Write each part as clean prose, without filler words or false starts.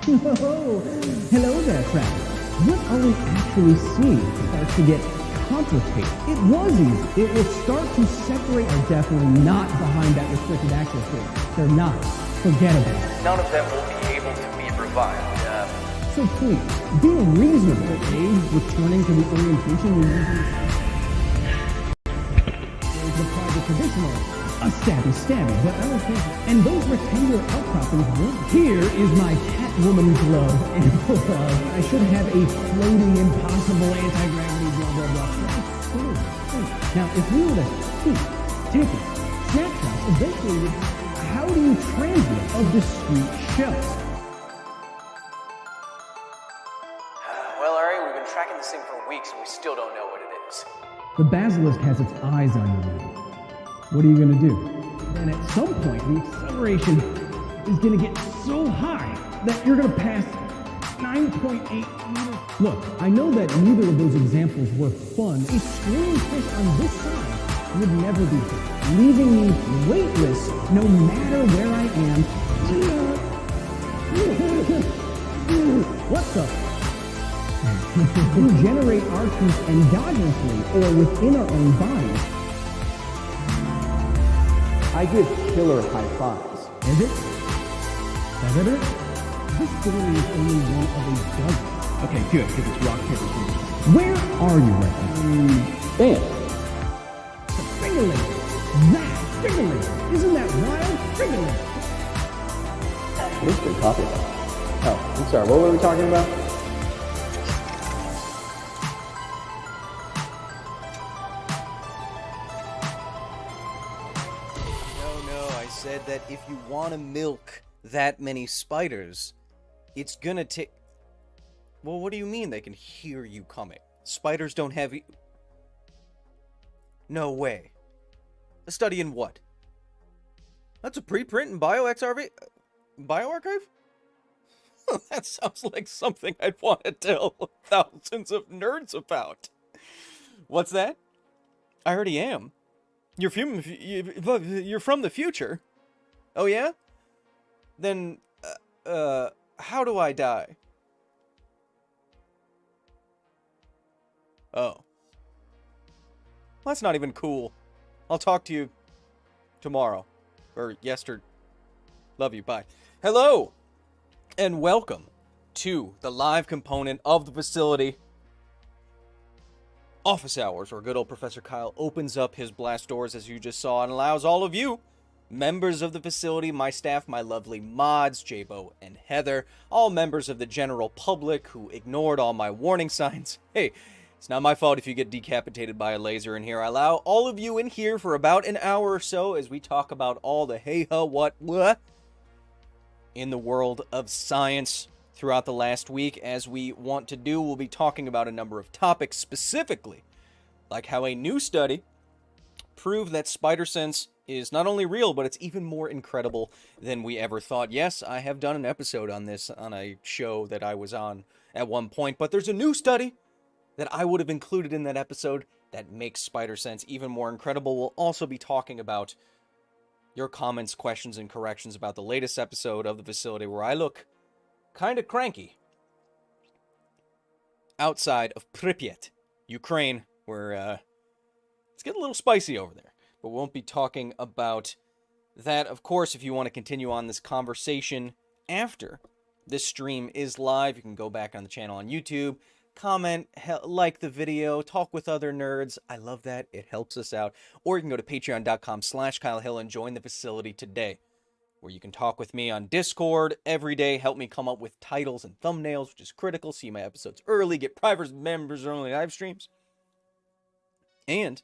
Oh, hello there, Travis. What are we actually seeing starts to get complicated? It was easy. It will start to separate. Are definitely not behind that restricted access door. They're not. Forget about it. None of them will be able to be revived. So please, be reasonable, returning to the orientation we usually there's the private traditional. A stabby, but I don't think... And those rectangular outcroppings weren't... Here is my Catwoman glove and glove. I should have a floating, impossible anti-gravity blah, blah, blah. Now, if we were to take it, snapshots, eventually, how do you transmit a discrete show? Well, Ari, we've been tracking this thing for weeks and we still don't know what it is. The basilisk has its eyes on you now. What are you going to do? And at some point, the acceleration is going to get so high that you're going to pass 9.8 meters. Look, I know that neither of those examples were fun. A screaming fish on this side would never be hit, leaving me weightless no matter where I am. What the? We generate our truth endogenously or within our own bodies. I give killer high fives. Is it? Is it? This story is only one of a dozen. Okay, good, because it's rock, paper, scissors. Where are you right now? Bam. The finger-laser. That finger-laser. Isn't that wild? Finger-laser. What's good coffee about? Oh, I'm sorry, what were we talking about? Said that if you want to milk that many spiders, it's gonna take... Well, what do you mean they can hear you coming? Spiders don't have... No way. A study in what? That's a preprint in BioXRV... BioArchive? That sounds like something I'd want to tell thousands of nerds about. What's that? I already am. You're from the future. Oh yeah? Then, how do I die? Oh. Well, that's not even cool. I'll talk to you tomorrow. Or yesterday. Love you, bye. Hello! And welcome to the live component of the facility. Office hours, where good old Professor Kyle opens up his blast doors, as you just saw, and allows all of you, members of the facility, my staff, my lovely mods, Jabo and Heather, all members of the general public who ignored all my warning signs. Hey, it's not my fault if you get decapitated by a laser in here. I allow all of you in here for about an hour or so as we talk about all the hey-ha, what in the world of science. Throughout the last week, as we want to do, we'll be talking about a number of topics specifically, like how a new study proved that Spidey-Sense is not only real, but it's even more incredible than we ever thought. Yes, I have done an episode on this on a show that I was on at one point, but there's a new study that I would have included in that episode that makes Spidey-Sense even more incredible. We'll also be talking about your comments, questions, and corrections about the latest episode of the facility where I look kind of cranky outside of Pripyat, Ukraine, where it's getting a little spicy over there. But we won't be talking about that. Of course, if you want to continue on this conversation after this stream is live, you can go back on the channel on YouTube, comment, like the video, talk with other nerds. I love that. It helps us out. Or you can go to patreon.com/Kyle Hill and join the facility today, where you can talk with me on Discord every day, help me come up with titles and thumbnails, which is critical, see my episodes early, get private members-only live streams, and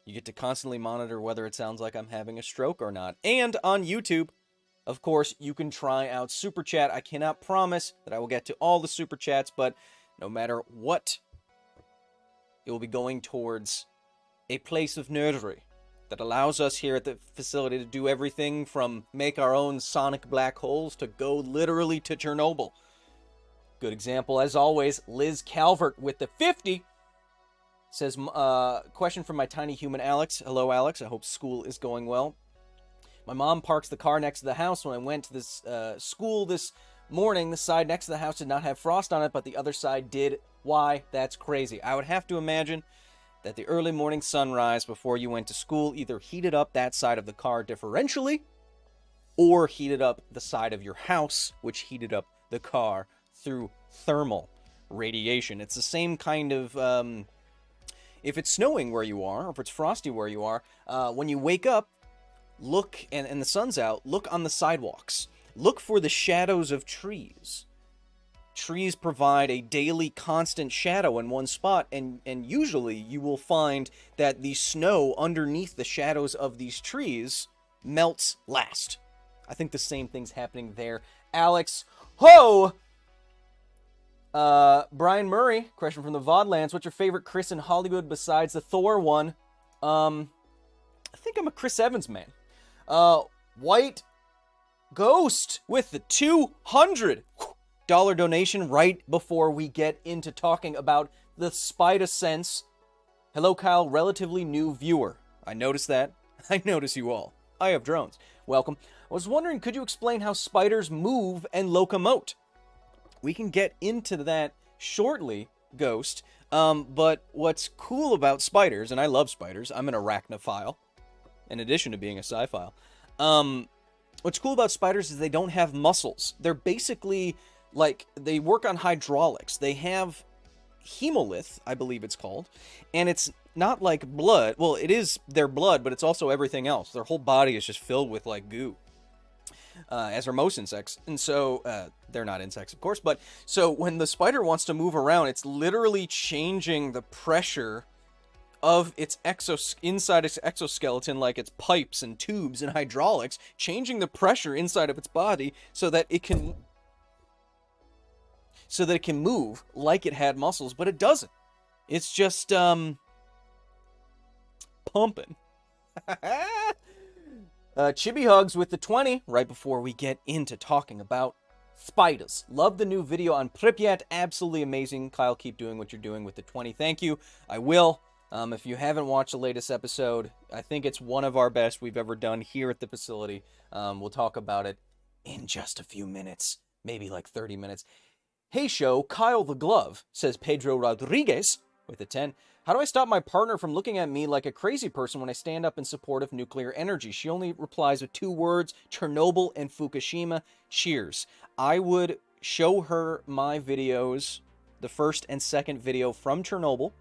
you get to constantly monitor whether it sounds like I'm having a stroke or not. And on YouTube, of course, you can try out Super Chat. I cannot promise that I will get to all the Super Chats, but no matter what, it will be going towards a place of nerdery that allows us here at the facility to do everything from make our own sonic black holes to go literally to Chernobyl. Good example, as always, Liz Calvert with the 50 says, question from my tiny human Alex. Hello, Alex. I hope school is going well. My mom parks the car next to the house. When I went to this school this morning, the side next to the house did not have frost on it, but the other side did. Why? That's crazy. I would have to imagine that the early morning sunrise before you went to school either heated up that side of the car differentially or heated up the side of your house, which heated up the car through thermal radiation. It's the same kind of, if it's snowing where you are, or if it's frosty where you are, when you wake up, look, and the sun's out, look on the sidewalks. Look for the shadows of trees. Trees provide a daily constant shadow in one spot, and usually you will find that the snow underneath the shadows of these trees melts last. I think the same thing's happening there. Alex, ho! Brian Murray, question from the Vodlands. What's your favorite Chris in Hollywood besides the Thor one? I think I'm a Chris Evans man. White Ghost with the $200 donation right before we get into talking about the Spidey-Sense. Hello, Kyle, relatively new viewer. I noticed that. I notice you all. I have drones. Welcome. I was wondering, could you explain how spiders move and locomote? We can get into that shortly, Ghost. But what's cool about spiders, and I love spiders, I'm an arachnophile, in addition to being a sci-phile. What's cool about spiders is they don't have muscles. They're basically, like, they work on hydraulics. They have hemolymph, I believe it's called, and it's not like blood. Well, it is their blood, but it's also everything else. Their whole body is just filled with, like, goo. As are most insects. And so, they're not insects, of course, but so when the spider wants to move around, it's literally changing the pressure of its inside its exoskeleton, like its pipes and tubes and hydraulics, changing the pressure inside of its body so that it can move like it had muscles, but it doesn't. It's just pumping. Chibi Hugs with the 20 right before we get into talking about spiders. Love the new video on Pripyat. Absolutely amazing. Kyle, keep doing what you're doing with the 20. Thank you. I will. If you haven't watched the latest episode, I think it's one of our best we've ever done here at the facility. We'll talk about it in just a few minutes, maybe like 30 minutes. Hey show, Kyle the Glove, says Pedro Rodriguez with a 10. How do I stop my partner from looking at me like a crazy person when I stand up in support of nuclear energy? She only replies with 2 words, Chernobyl and Fukushima. Cheers. I would show her my videos, the first and second video from Chernobyl,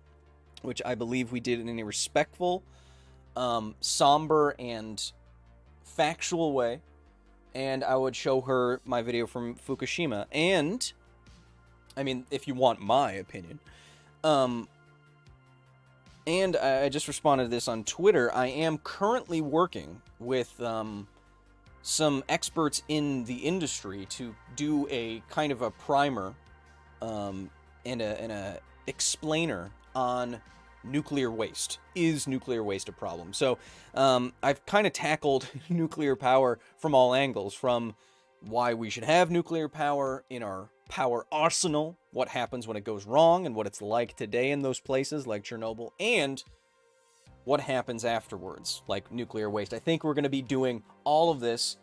which I believe we did in a respectful, somber, and factual way. And I would show her my video from Fukushima. And, I mean, if you want my opinion. And I just responded to this on Twitter. I am currently working with some experts in the industry to do a kind of a primer and a explainer on nuclear waste. Is nuclear waste a problem? So I've kind of tackled nuclear power from all angles, from why we should have nuclear power in our power arsenal, what happens when it goes wrong, and what it's like today in those places like Chernobyl, and what happens afterwards, like nuclear waste. I think we're going to be doing all of this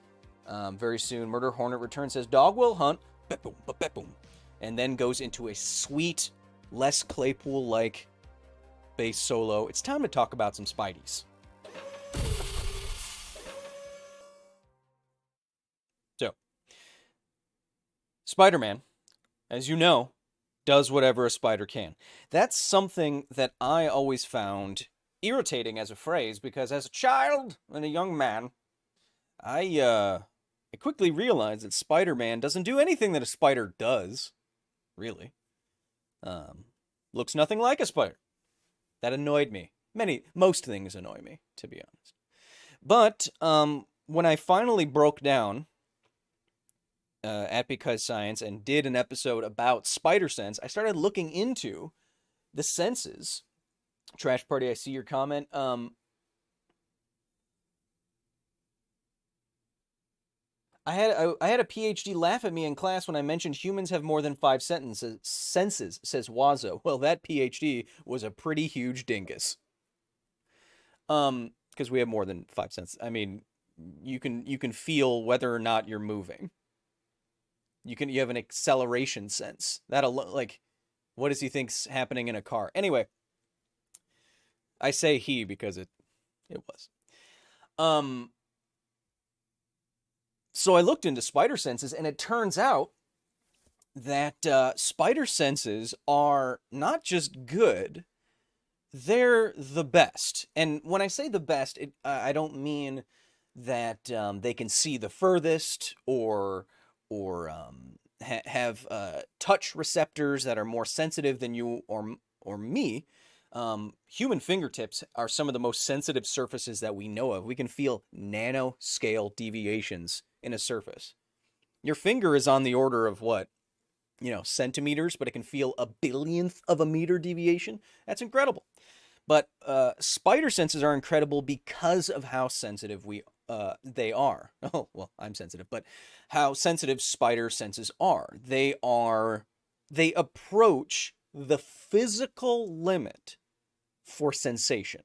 very soon. Murder Hornet Return says, dog will hunt, boom, boom, and then goes into a sweet, Les Claypool-like bass solo. It's time to talk about some Spideys. So, Spider-Man, as you know, does whatever a spider can. That's something that I always found irritating as a phrase, because as a child and a young man, I quickly realized that Spider-Man doesn't do anything that a spider does, really. Looks nothing like a spider. That annoyed me. Most things annoy me, to be honest. But when I finally broke down at Because Science and did an episode about Spider-Sense, I started looking into the senses. Trash Party, I see your comment. I had a PhD laugh at me in class when I mentioned humans have more than 5 senses, says Wazo. Well, that PhD was a pretty huge dingus. Because we have more than 5 senses. I mean, you can feel whether or not you're moving. You have an acceleration sense. Like, what does he think's happening in a car? Anyway, I say he because it was. So I looked into spider senses, and it turns out that spider senses are not just good, they're the best. And when I say the best, I don't mean that they can see the furthest or have touch receptors that are more sensitive than you or me. Human fingertips are some of the most sensitive surfaces that we know of. We can feel nanoscale deviations in a surface. Your finger is on the order of what? Centimeters, but it can feel a billionth of a meter deviation. That's incredible. But spider senses are incredible because of how sensitive they are. Oh, well, I'm sensitive, but how sensitive spider senses are. They approach the physical limit for sensation.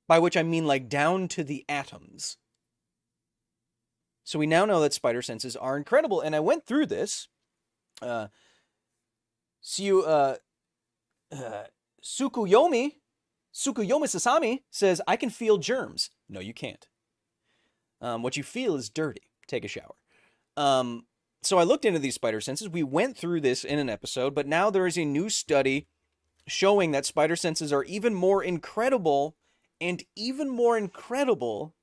By which I mean like down to the atoms. So we now know that spider senses are incredible, and I went through this. Tsukuyomi Sasami says, I can feel germs. No, you can't. What you feel is dirty. Take a shower. So I looked into these spider senses. We went through this in an episode, but now there is a new study showing that spider senses are even more incredible, and even more incredible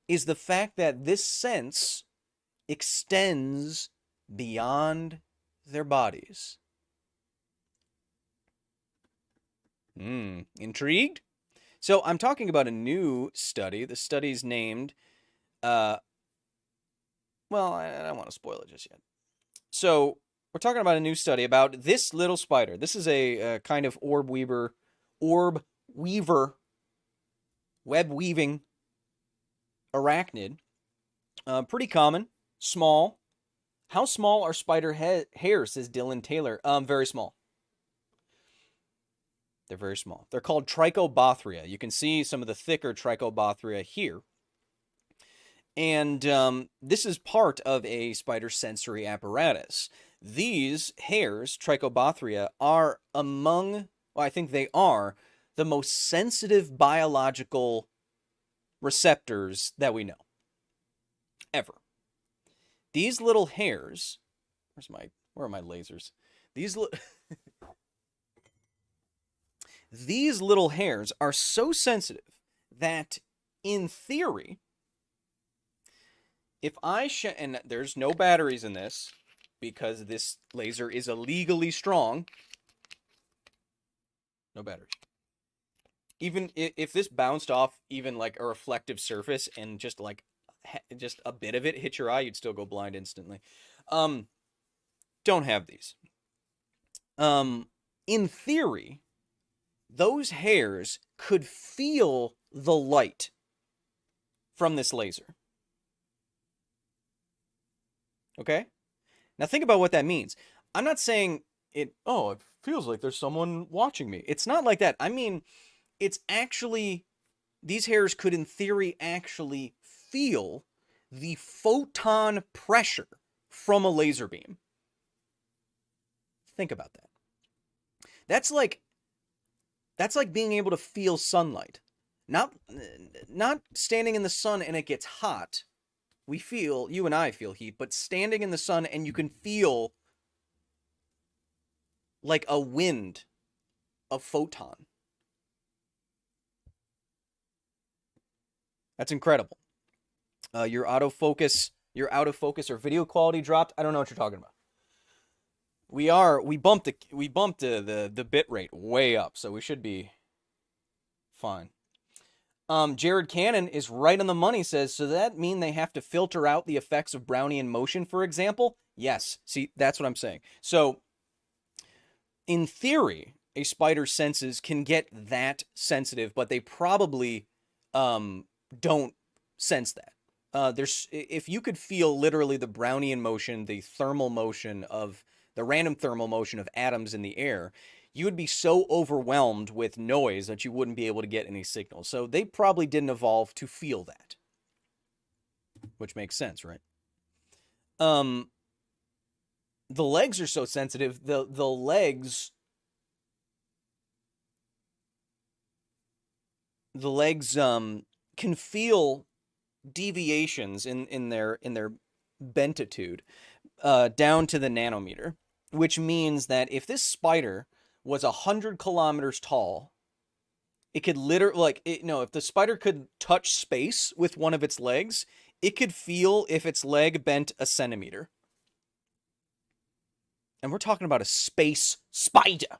is the fact that this sense extends beyond their bodies. Intrigued? So I'm talking about a new study. The study's named, well, I don't want to spoil it just yet. So we're talking about a new study about this little spider. This is a kind of web weaving arachnid. Pretty common, small. How small are spider hairs, says Dylan Taylor? Very small. They're very small. They're called Trichobathria. You can see some of the thicker Trichobathria here. And this is part of a spider sensory apparatus. These hairs, Trichobathria, are I think they are the most sensitive biological receptors that we know. Ever. These little hairs, where are my lasers? These little hairs are so sensitive that, in theory, if and there's no batteries in this because this laser is illegally strong, no batteries. Even if this bounced off even like a reflective surface and just a bit of it hit your eye, you'd still go blind instantly. Don't have these. In theory, those hairs could feel the light from this laser. Okay? Now think about what that means. I'm not saying it feels like there's someone watching me. It's not like that. I mean, it's actually, these hairs could in theory actually feel the photon pressure from a laser beam. Think about that. That's like being able to feel sunlight. Not standing in the sun and it gets hot. You and I feel heat, but standing in the sun and you can feel like a wind of photon. That's incredible. Your autofocus or video quality dropped. I don't know what you're talking about. We bumped the bit rate way up, so we should be fine. Jared Cannon is right on the money, says, so that mean they have to filter out the effects of Brownian motion, for example? Yes. See, that's what I'm saying. So, in theory, a spider's senses can get that sensitive, but they probably don't sense that. If you could feel literally the Brownian motion, the random thermal motion of atoms in the air, you would be so overwhelmed with noise that you wouldn't be able to get any signal. So they probably didn't evolve to feel that. Which makes sense, right? the legs are so sensitive, the legs can feel deviations in their bentitude down to the nanometer, which means that if this spider was 100 kilometers tall, it could literally, if the spider could touch space with one of its legs, it could feel if its leg bent a centimeter. And we're talking about a space spider.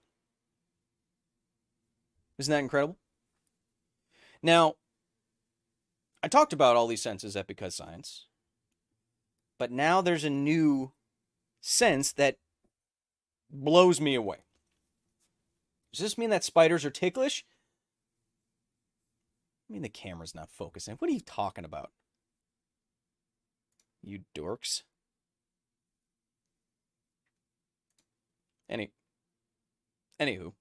Isn't that incredible? Now, I talked about all these senses at Because Science, but now there's a new sense that blows me away. Does this mean that spiders are ticklish? I mean, the camera's not focusing. What are you talking about? You dorks. Anywho.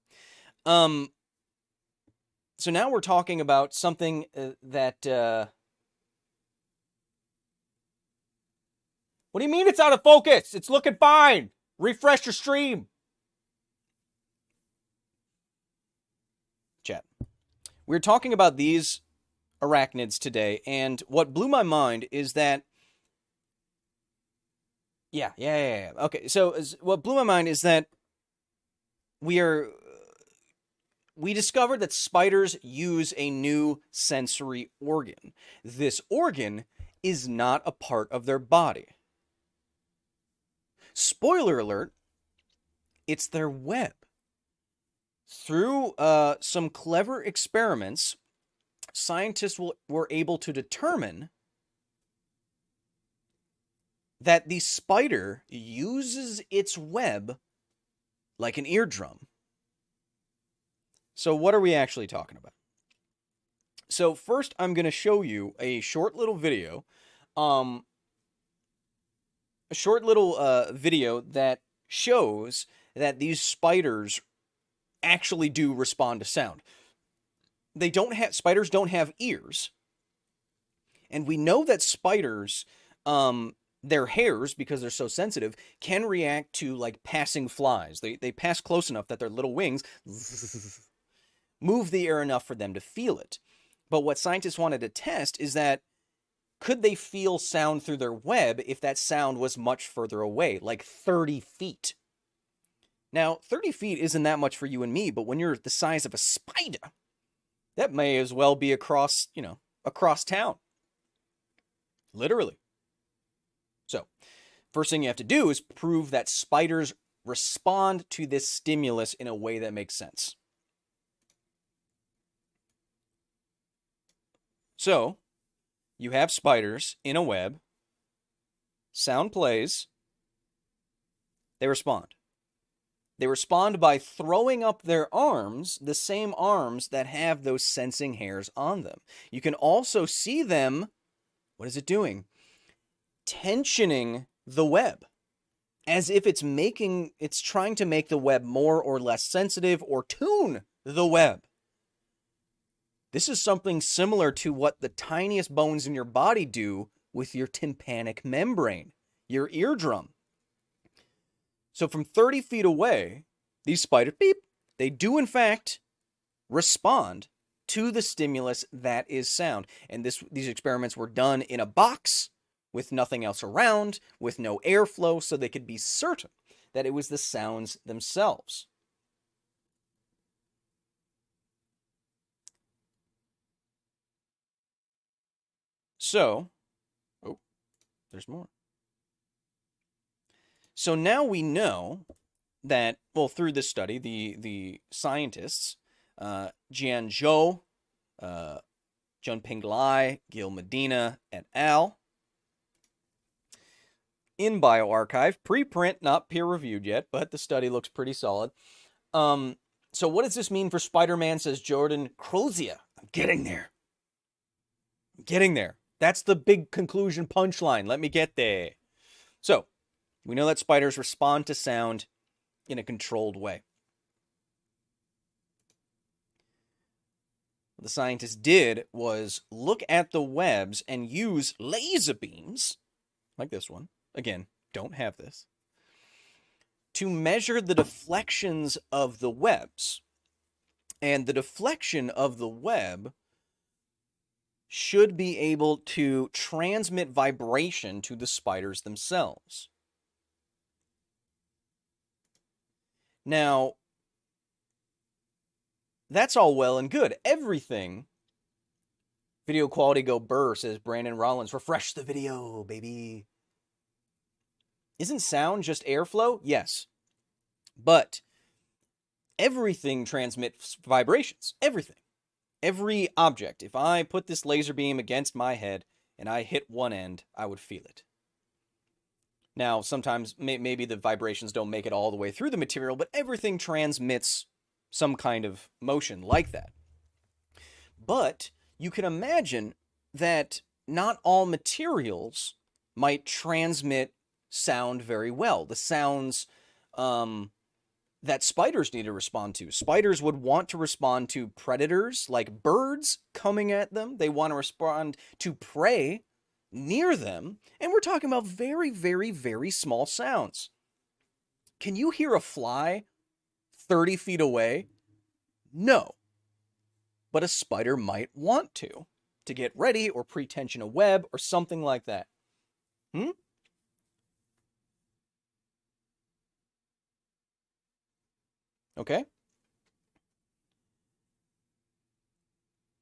So now we're talking about something that... What do you mean it's out of focus? It's looking fine. Refresh your stream. Chat. We're talking about these arachnids today, and what blew my mind is that... Yeah. Okay, so what blew my mind is that we discovered that spiders use a new sensory organ. This organ is not a part of their body. Spoiler alert, it's their web. Through some clever experiments, scientists were able to determine that the spider uses its web like an eardrum. So what are we actually talking about? So first, I'm going to show you a short little video. Video that shows that these spiders actually do respond to sound. Spiders don't have ears. And we know that spiders, their hairs, because they're so sensitive, can react to like passing flies. They pass close enough that their little wings move the air enough for them to feel it. But what scientists wanted to test is that could they feel sound through their web if that sound was much further away, like 30 feet? Now, 30 feet isn't that much for you and me, but when you're the size of a spider, that may as well be across town. Literally. So, first thing you have to do is prove that spiders respond to this stimulus in a way that makes sense. So, you have spiders in a web, sound plays, they respond. They respond by throwing up their arms, the same arms that have those sensing hairs on them. You can also see them, what is it doing? Tensioning the web, as if it's trying to make the web more or less sensitive or tune the web. This is something similar to what the tiniest bones in your body do with your tympanic membrane, your eardrum. So from 30 feet away, these spiders, beep, they do in fact respond to the stimulus that is sound. And these experiments were done in a box with nothing else around, with no airflow, so they could be certain that it was the sounds themselves. So, there's more. So now we know that, well, through this study, the scientists, Jian Zhou, Junping Lai, Gil Medina, et al., in bioRxiv, preprint, not peer-reviewed yet, but the study looks pretty solid. So what does this mean for Spider-Man, says Jordan Crozier? I'm getting there. That's the big conclusion punchline. Let me get there. So, we know that spiders respond to sound in a controlled way. What the scientists did was look at the webs and use laser beams, like this one, again, don't have this, to measure the deflections of the webs. And the deflection of the web should be able to transmit vibration to the spiders themselves. Now, that's all well and good. Everything, video quality go burr, says Brandon Rollins. Refresh the video, baby. Isn't sound just airflow? Yes. But everything transmits vibrations. Everything. Every object. If I put this laser beam against my head and I hit one end, I would feel it. Now, sometimes maybe the vibrations don't make it all the way through the material, but everything transmits some kind of motion like that. But you can imagine that not all materials might transmit sound very well. The sounds that spiders need to respond to. Spiders would want to respond to predators like birds coming at them. They want to respond to prey near them. And we're talking about very, very, very small sounds. Can you hear a fly 30 feet away? No. But a spider might want to get ready or pre-tension a web or something like that. Okay?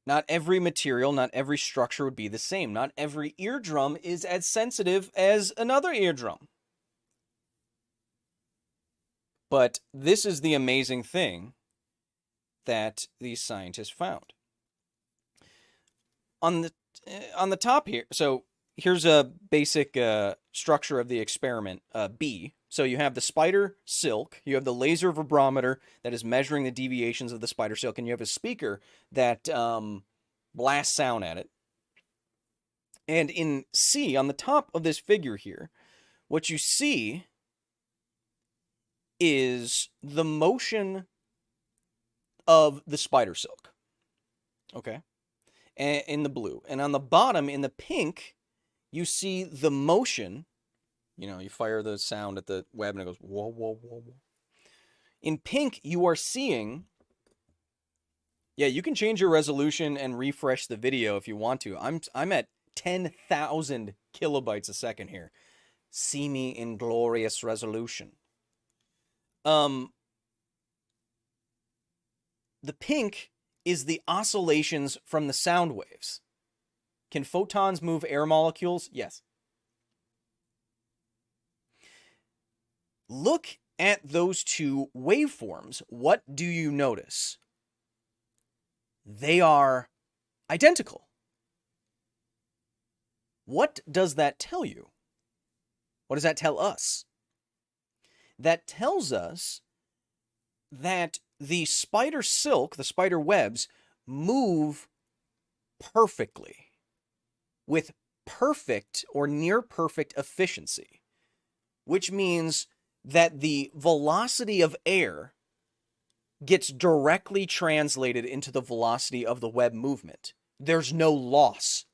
Not every material, not every structure would be the same. Not every eardrum is as sensitive as another eardrum. But this is the amazing thing that these scientists found. On the top here, so here's a basic structure of the experiment, B. So you have the spider silk, you have the laser vibrometer that is measuring the deviations of the spider silk, and you have a speaker that blasts sound at it. And in C, on the top of this figure here, what you see is the motion of the spider silk. Okay? In the blue. And on the bottom, in the pink, you see the motion. You know, you fire the sound at the web and it goes whoa, whoa, whoa, whoa. In pink, you are seeing... Yeah, you can change your resolution and refresh the video if you want to. I'm at 10,000 kilobytes a second here. See me in glorious resolution. The pink is the oscillations from the sound waves. Can photons move air molecules? Yes. Look at those two waveforms. What do you notice? They are identical. What does that tell you? What does that tell us? That tells us that the spider silk, the spider webs, move perfectly with perfect or near perfect efficiency, which means that the velocity of air gets directly translated into the velocity of the web movement. There's no loss.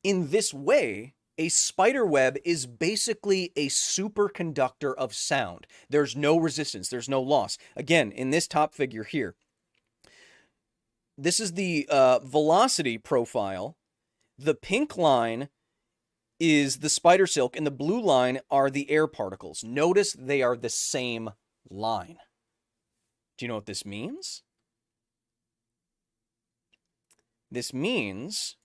In this way, a spider web is basically a superconductor of sound. There's no resistance. There's no loss. Again, in this top figure here, this is the velocity profile. The pink line is the spider silk, and the blue line are the air particles. Notice they are the same line. Do you know what this means? This means...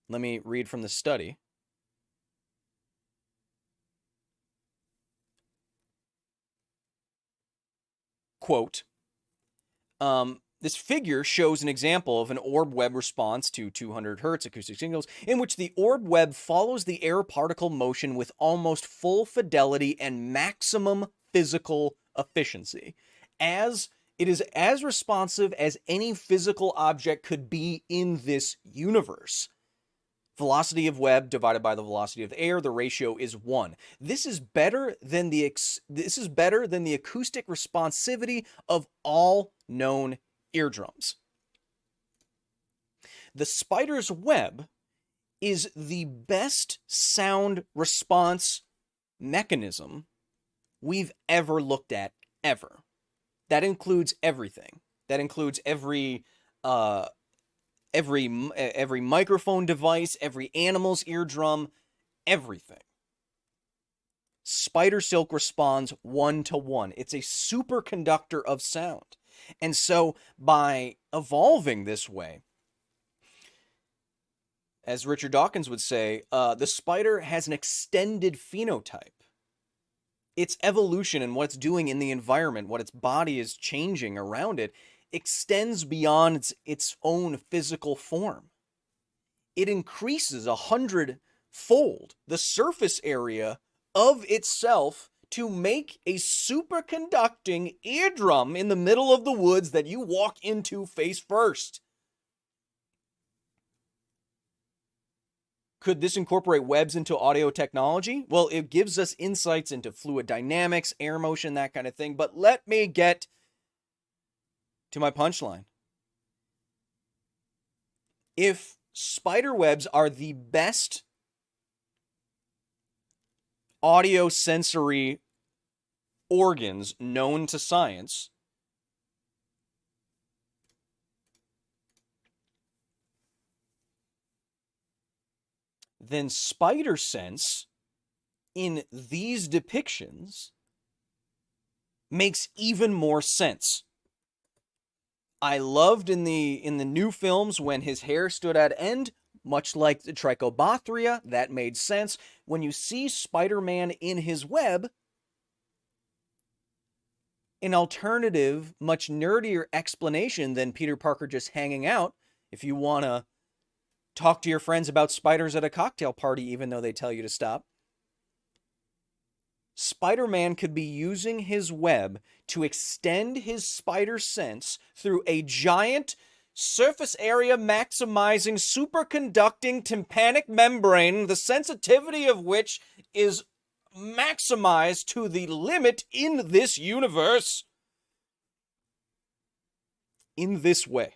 Let me read from the study. Quote, this figure shows an example of an orb web response to 200 Hz acoustic signals in which the orb web follows the air particle motion with almost full fidelity and maximum physical efficiency. As it is as responsive as any physical object could be in this universe. Velocity of web divided by the velocity of the air, the ratio is 1. This is better than the acoustic responsivity of all known eardrums. The spider's web is the best sound response mechanism we've ever looked at, ever. That includes everything. That includes every microphone device, every animal's eardrum, everything. Spider silk responds 1-to-1. It's a superconductor of sound. And so by evolving this way, as Richard Dawkins would say, the spider has an extended phenotype. Its evolution and what it's doing in the environment, what its body is changing around it, extends beyond its own physical form. It increases 100-fold the surface area of itself to make a superconducting eardrum in the middle of the woods that you walk into face first. Could this incorporate webs into audio technology? Well, it gives us insights into fluid dynamics, air motion, that kind of thing. But let me get to my punchline. If spider webs are the best audio sensory organs known to science, then Spidey-Sense in these depictions makes even more sense. I loved in the new films when his hair stood at end, much like the Trichobathria. That made sense. When you see Spider-Man in his web, an alternative, much nerdier explanation than Peter Parker just hanging out, if you want to talk to your friends about spiders at a cocktail party, even though they tell you to stop. Spider-Man could be using his web to extend his spider sense through a giant surface area maximizing superconducting tympanic membrane, the sensitivity of which is maximized to the limit in this universe. In this way.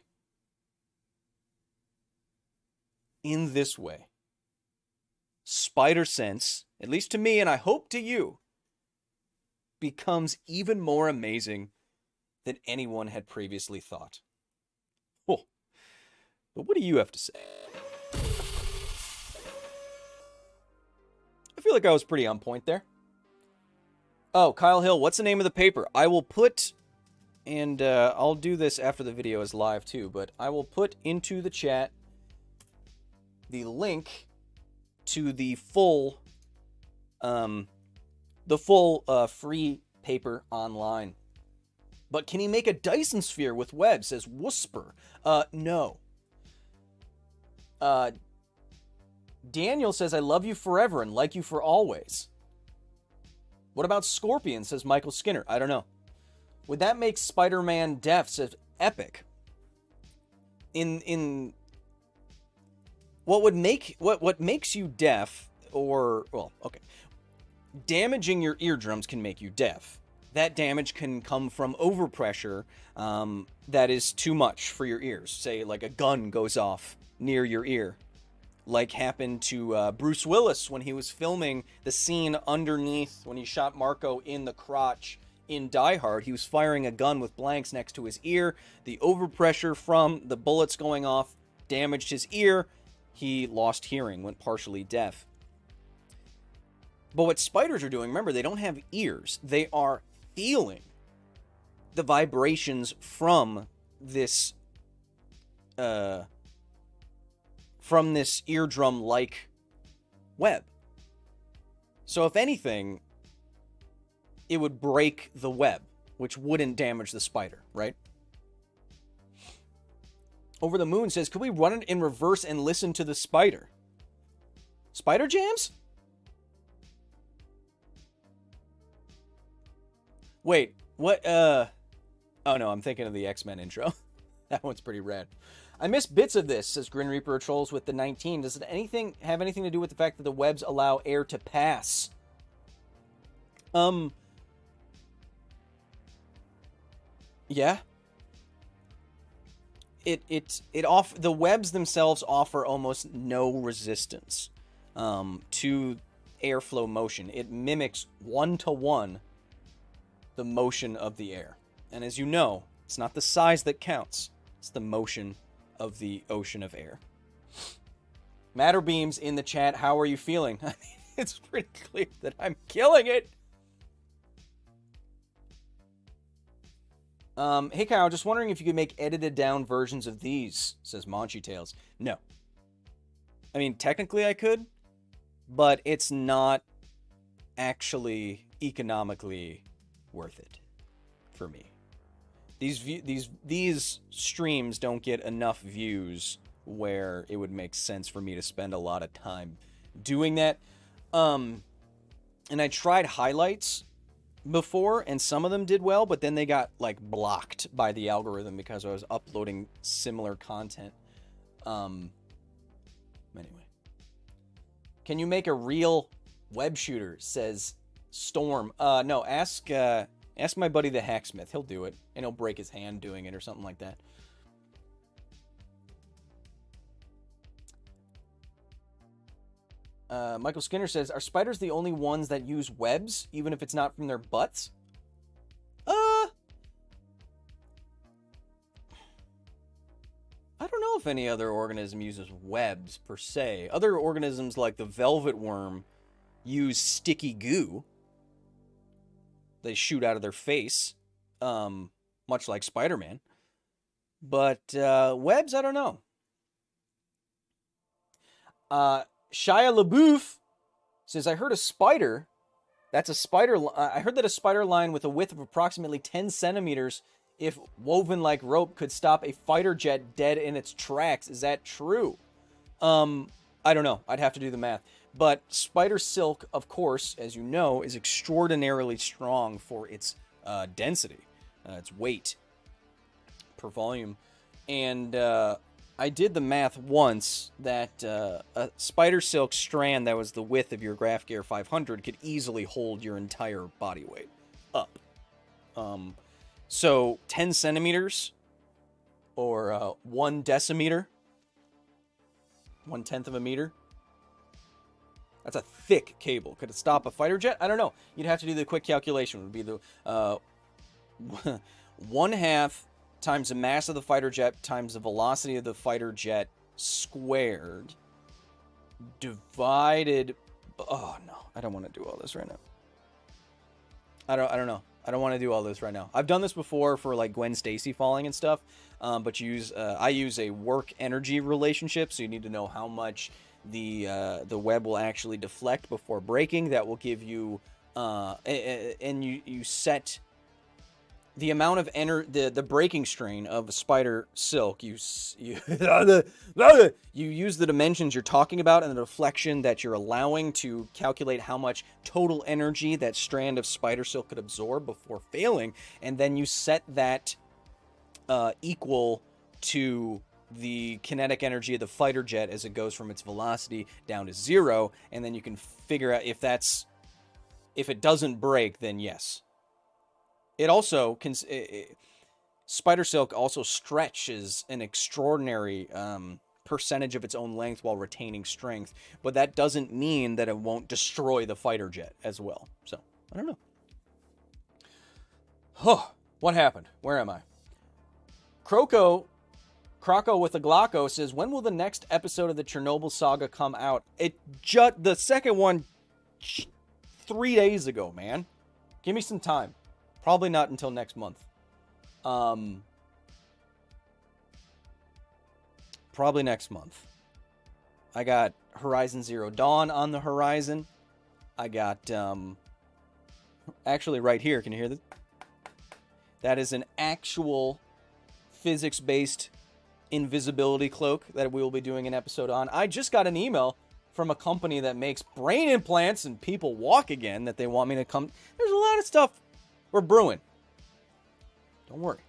In this way. Spidey-Sense, at least to me and I hope to you, becomes even more amazing than anyone had previously thought. Oh, but what do you have to say? I feel like I was pretty on point there. Oh, Kyle Hill, what's the name of the paper? I will put, and I'll do this after the video is live too, but I will put into the chat the link to the full free paper online. But can he make a Dyson sphere with web? Says Whisper. No. Daniel says, I love you forever and like you for always. What about Scorpion? Says Michael Skinner. I don't know. Would that make Spider-Man deaf? Says Epic. What makes you deaf, or, well, okay. Damaging your eardrums can make you deaf. That damage can come from overpressure that is too much for your ears. Say, like a gun goes off near your ear. Like happened to Bruce Willis when he was filming the scene underneath when he shot Marco in the crotch in Die Hard. He was firing a gun with blanks next to his ear. The overpressure from the bullets going off damaged his ear. He lost hearing, went partially deaf. But what spiders are doing, remember, they don't have ears. They are feeling the vibrations from this eardrum-like web. So if anything, it would break the web, which wouldn't damage the spider, right? Over the Moon says, could we run it in reverse and listen to the spider? Spider jams? Wait, what, oh no, I'm thinking of the X-Men intro. That one's pretty rad. I miss bits of this, says Grin Reaper Trolls with the 19. Does it have anything to do with the fact that the webs allow air to pass? Yeah. the webs themselves offer almost no resistance to airflow motion. It mimics 1-to-1 the motion of the air. And as you know, it's not the size that counts. It's the motion of the ocean of air. Matter Beams in the chat, how are you feeling? I mean, it's pretty clear that I'm killing it. Hey Kyle, just wondering if you could make edited down versions of these, says Monchi Tales. No. I mean, technically I could, but it's not actually economically worth it for me. These streams don't get enough views where it would make sense for me to spend a lot of time doing that. And I tried highlights before, and some of them did well, but then they got like blocked by the algorithm because I was uploading similar content. Anyway, can you make a real web shooter? Says Storm. No, ask my buddy the Hacksmith. He'll do it, and he'll break his hand doing it or something like that. Michael Skinner says, are spiders the only ones that use webs, even if it's not from their butts? I don't know if any other organism uses webs, per se. Other organisms, like the velvet worm, use sticky goo. They shoot out of their face, much like Spider-Man. But webs, I don't know. Shia LaBeouf says, I heard a spider. That's a spider. I heard that a spider line with a width of approximately 10 centimeters, if woven like rope, could stop a fighter jet dead in its tracks. Is that true? I don't know. I'd have to do the math. But spider silk, of course, as you know, is extraordinarily strong for its density, its weight per volume. And I did the math once that a spider silk strand that was the width of your Graph Gear 500 could easily hold your entire body weight up. So 10 centimeters or 1 decimeter, 1/10 of a meter. That's a thick cable. Could it stop a fighter jet? I don't know. You'd have to do the quick calculation. It would be the 1/2 times the mass of the fighter jet times the velocity of the fighter jet squared divided. Oh no, I don't want to do all this right now. I don't know. I don't want to do all this right now. I've done this before for like Gwen Stacy falling and stuff, but I use a work energy relationship, so you need to know how much the web will actually deflect before breaking. That will give you and you set the amount of the breaking strain of a spider silk. You use the dimensions you're talking about and the deflection that you're allowing to calculate how much total energy that strand of spider silk could absorb before failing, and then you set that equal to the kinetic energy of the fighter jet as it goes from its velocity down to 0, and then you can figure out if it doesn't break, then yes. It also spider silk also stretches an extraordinary percentage of its own length while retaining strength, but that doesn't mean that it won't destroy the fighter jet as well. So I don't know. Huh? What happened? Where am I? Croco with a Glocko says, when will the next episode of the Chernobyl saga come out? The second one 3 days ago, man. Give me some time. Probably not until next month. Probably next month. I got Horizon Zero Dawn on the horizon. I got, actually right here, can you hear this? That is an actual physics-based invisibility cloak that we will be doing an episode on. I just got an email from a company that makes brain implants and people walk again that they want me to come. There's a lot of stuff we're brewing. Don't worry.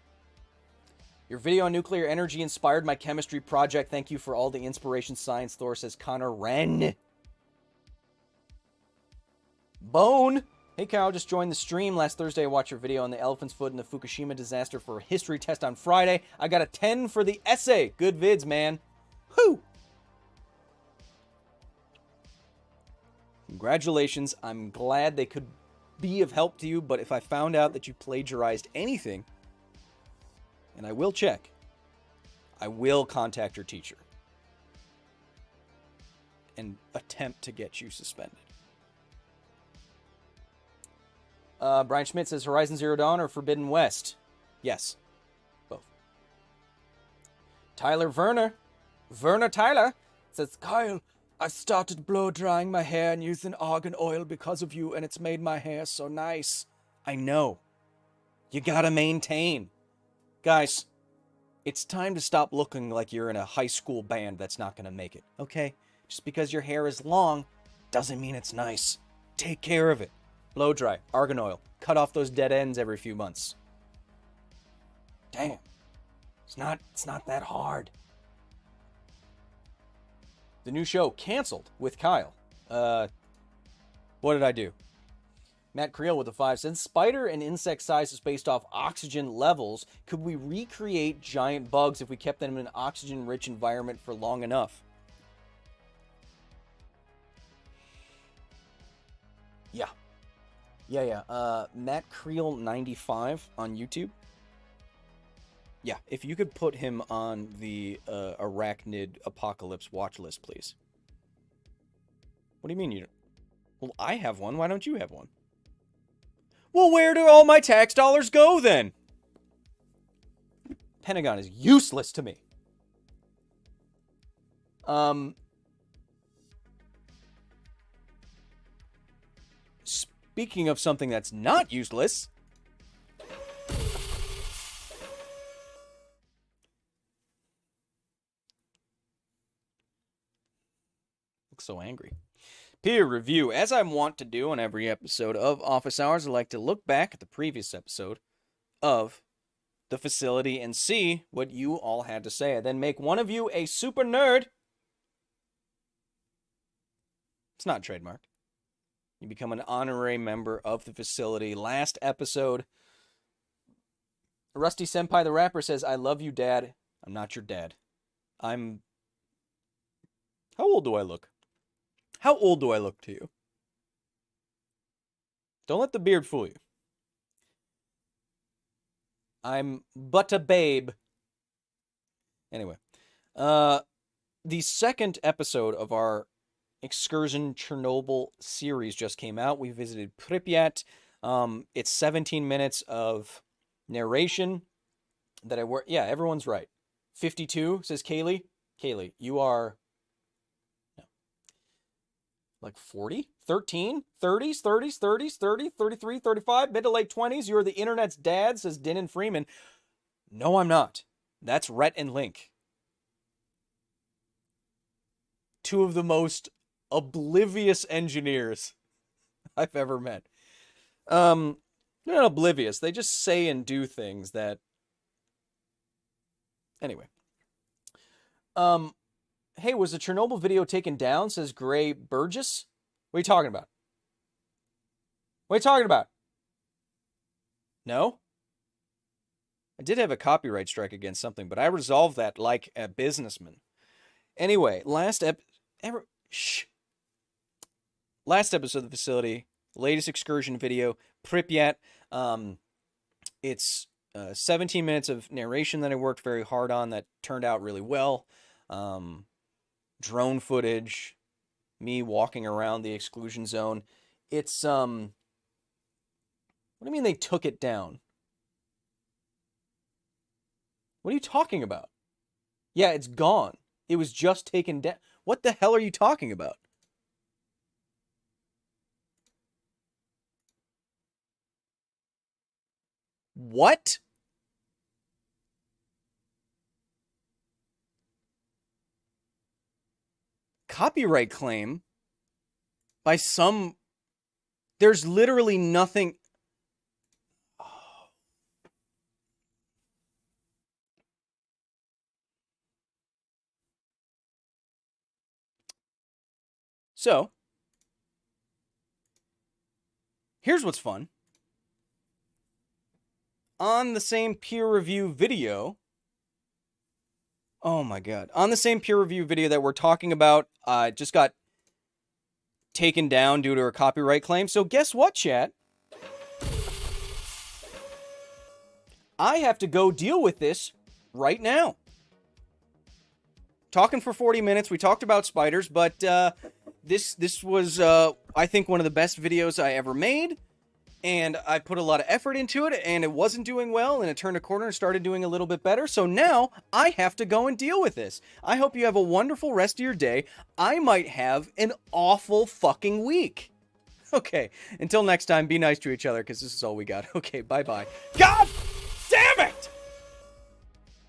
Your video on nuclear energy inspired my chemistry project. Thank you for all the inspiration, Science Thor, says Connor Wren. Bone Hey Kyle, just joined the stream. Last Thursday I watched your video on the elephant's foot and the Fukushima disaster for a history test on Friday. I got a 10 for the essay. Good vids, man. Whew! Congratulations. I'm glad they could be of help to you, but if I found out that you plagiarized anything, and I will check, I will contact your teacher and attempt to get you suspended. Brian Schmidt says Horizon Zero Dawn or Forbidden West? Yes. Both. Tyler Werner Tyler says, Kyle, I started blow drying my hair and using argan oil because of you, and it's made my hair so nice. I know. You gotta maintain. Guys, it's time to stop looking like you're in a high school band that's not gonna make it, okay? Just because your hair is long doesn't mean it's nice. Take care of it. Blow dry, argan oil, cut off those dead ends every few months. Damn. It's not that hard. The new show canceled with Kyle. What did I do? Matt Creel with the 5 cents. Spider and insect size is based off oxygen levels. Could we recreate giant bugs if we kept them in an oxygen-rich environment for long enough? Yeah. Matt Creel 95 on YouTube. Yeah, if you could put him on the Arachnid Apocalypse watch list, please. What do you mean you don't? Well, I have one. Why don't you have one? Well, where do all my tax dollars go, then? Pentagon is useless to me. Speaking of something that's not useless... so angry. Peer review. As I want to do on every episode of Office Hours, I like to look back at the previous episode of the facility and see what you all had to say. I then make one of you a super nerd. It's not a trademark. You become an honorary member of the facility. Last episode, Rusty Senpai the Rapper says, I love you, Dad. I'm not your dad. How old do I look? How old do I look to you? Don't let the beard fool you. I'm but a babe. Anyway. The second episode of our Excursion Chernobyl series just came out. We visited Pripyat. It's 17 minutes of narration that I work. Yeah, everyone's right. 52, says Kaylee. Kaylee, you are... like 40, 13, 30s, 30s, 30s, 30, 33, 35, mid to late 20s. You're the internet's dad, says Din and Freeman. No, I'm not. That's Rhett and Link. Two of the most oblivious engineers I've ever met. They're not oblivious. They just say and do things that... Anyway. Hey, was the Chernobyl video taken down, says Gray Burgess? What are you talking about? What are you talking about? No? I did have a copyright strike against something, but I resolved that like a businessman. Anyway, last episode of the facility, latest excursion video, Pripyat. It's 17 minutes of narration that I worked very hard on that turned out really well. Drone footage, me walking around the exclusion zone. It's, what do you mean they took it down? What are you talking about? Yeah, it's gone. It was just taken down. What the hell are you talking about? What? Copyright claim by some... There's literally nothing... So, Here's what's fun. On the same peer review video, oh my god, on the same peer review video that we're talking about, just got taken down due to a copyright claim. So guess what, chat? I have to go deal with this right now. Talking for 40 minutes, we talked about spiders, but this was, I think, one of the best videos I ever made. And I put a lot of effort into it, and it wasn't doing well, and it turned a corner and started doing a little bit better. So now I have to go and deal with this. I hope you have a wonderful rest of your day. I might have an awful fucking week. Okay, until next time, be nice to each other, because this is all we got. Okay, bye-bye. God damn it!